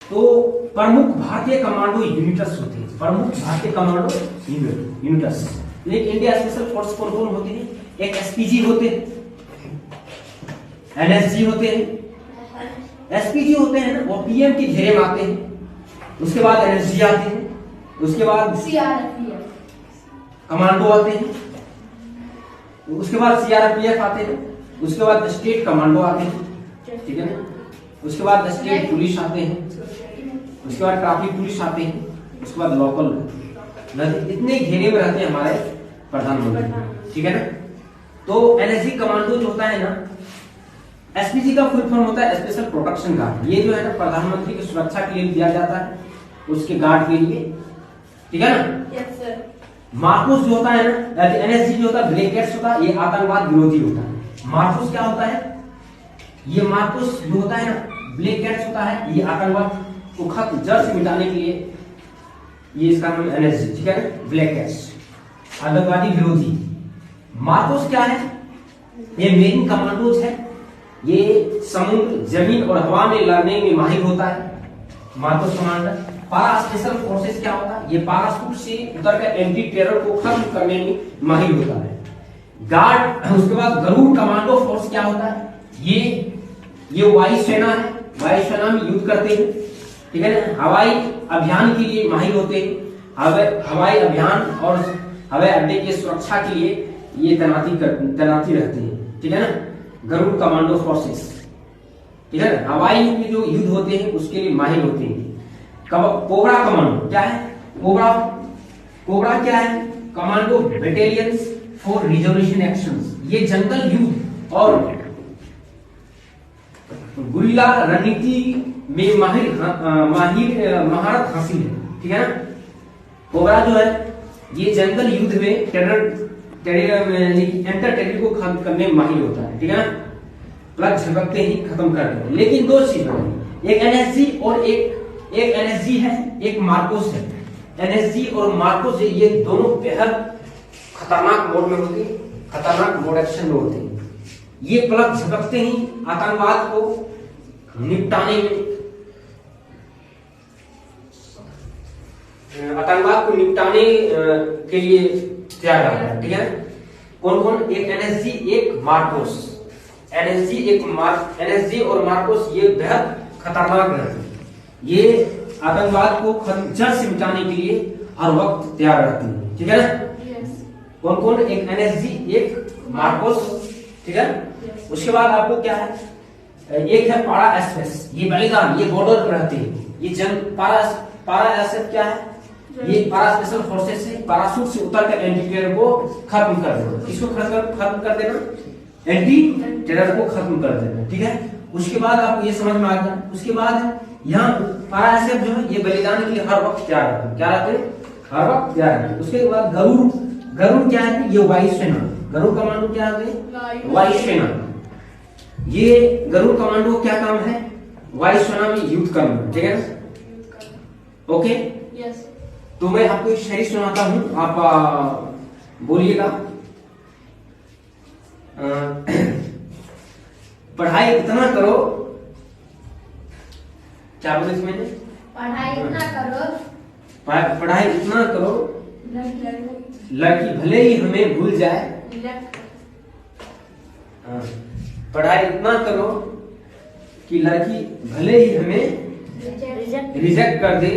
तो प्रमुख भारतीय कमांडो यूनिट्स होते हैं, प्रमुख भारतीय कमांडो यूनिट्स। एक इंडिया स्पेशल फोर्स कौन कौन होते हैं? एक एसपीजी होते हैं, एनएसजी होते हैं। एसपीजी होते हैं ना, वो पीएम के घेरे में आते हैं। उसके बाद एनएसजी आते हैं, उसके बाद कमांडो आते हैं, उसके बाद सीआरपीएफ आते हैं, उसके बाद स्टेट कमांडो आते हैं, ठीक है ना। उसके बाद स्टेट पुलिस आते हैं, उसके बाद ट्रैफिक पुलिस आते हैं, उसके बाद लोकल। इतने घेरे में रहते हैं हमारे प्रधानमंत्री, ठीक है ना। तो एनएसजी कमांडो जो होता है ना, एसपीजी का फुल फॉर्म होता है स्पेशल प्रोटेक्शन गार्ड। ये जो है ना प्रधानमंत्री की सुरक्षा के लिए दिया जाता है, उसके गार्ड के लिए, ठीक है ना। Yes sir. मार्कोस जो होता है ना, एनएसजी जो होता है ब्लैक कैट्स होता है, ये आतंकवाद विरोधी होता है। मार्कोस क्या होता है? ये मार्कोस जो होता है ना ब्लैक कैट्स होता है, ये आतंकवाद को खत्म जड़ से मिटाने के लिए, ये इसका नाम एनएसजी, ठीक है ना। ब्लैक कैट्स आतंकवादी विरोधी। मार्कोस क्या है? ये मेरिन कमांडोज है, ये समुद्र, जमीन और हवा में लड़ने में माहिर होता है मार्कोस कमांडर। पारा स्पेशल फोर्सेस क्या होता है? ये पाराशूट से उतर कर एंटी टेरर को खत्म करने में माहिर होता है। गार्ड, उसके बाद गरुड़ कमांडो फोर्स क्या होता है? ये वायुसेना है, वायुसेना में युद्ध करते हैं, ठीक है ना। हवाई अभियान के लिए माहिर होते हैं, हवाई अभियान और हवाई अड्डे की सुरक्षा के लिए ये तैनाती रहते हैं, ठीक है ना। गरुड़ कमांडो फोर्सेस, ठीक है ना। हवाई में जो युद्ध होते हैं उसके लिए माहिर होते हैं। कोबरा कमांडो क्या है? कोबरा क्या है? Commando battalions for resolution actions. ये जंगल युद्ध और गुरिल्ला रणनीति में महारत हासिल है, ठीक है ना। कोबरा जो है ये जंगल युद्ध में टेरर को खत्म करने में माहिर होता है, ठीक है ना। प्लग झपकते ही खत्म कर देते। लेकिन दो चीजें, एक एनएसजी और एक एनएसजी है, एक मार्कोस है। एनएसजी और मार्कोस, ये दोनों बेहद खतरनाक मोड में होते हैं, खतरनाक मोड एक्शन में होते हैं। ये प्लग झपकते ही आतंकवाद को निपटाने के लिए तैयार रहता है, ठीक है। कौन कौन? एक एनएसजी, एक मार्कोस। एनएसजी और मार्कोस ये बेहद खतरनाक रहते हैं। ये आतंकवाद को जड़ से मिटाने के लिए हर वक्त तैयार रहते हैं, ठीक है ना। कौन कौन? एक एनएसजी, एक मार्कोस, ठीक है। उसके बाद आपको क्या है? एक है पारा एसएस, ये बलिदान, ये बॉर्डर पर रहते हैं। ये पारा एसएफ क्या है? ये पारा स्पेशल फोर्सेस से पाराशूट से उतर कर एंटी टेरर को खत्म कर देना। किसको खत्म कर देना? एंटी टेरर को खत्म कर देना, ठीक है। उसके बाद आपको ये समझ में आ गया। उसके बाद यहाँ पारा एसएफ जो है ये बलिदान के लिए हर वक्त तैयार रहते हैं। क्या रहते हैं? हर वक्त तैयार रहते हैं। उसके बाद गरुड़ क्या है? ये वायुसेना। गरुड़ कमांडो क्या है? वायुसेना। ये गरुड़ कमांडो क्या काम है? वायुसेना में युद्ध करना, ठीक है ना। Okay, yes. तो मैं आपको एक शायरी सुनाता हूं, आप बोलिएगा। पढ़ाई इतना करो, क्या बोले इसमें? पढ़ाई इतना करो लड़की भले ही हमें भूल जाए। पढ़ाई इतना करो कि लड़की भले ही हमें रिजेक्ट कर दे,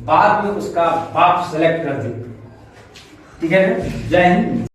बाद में उसका बाप सेलेक्ट कर दे, ठीक है ना। जय हिंद।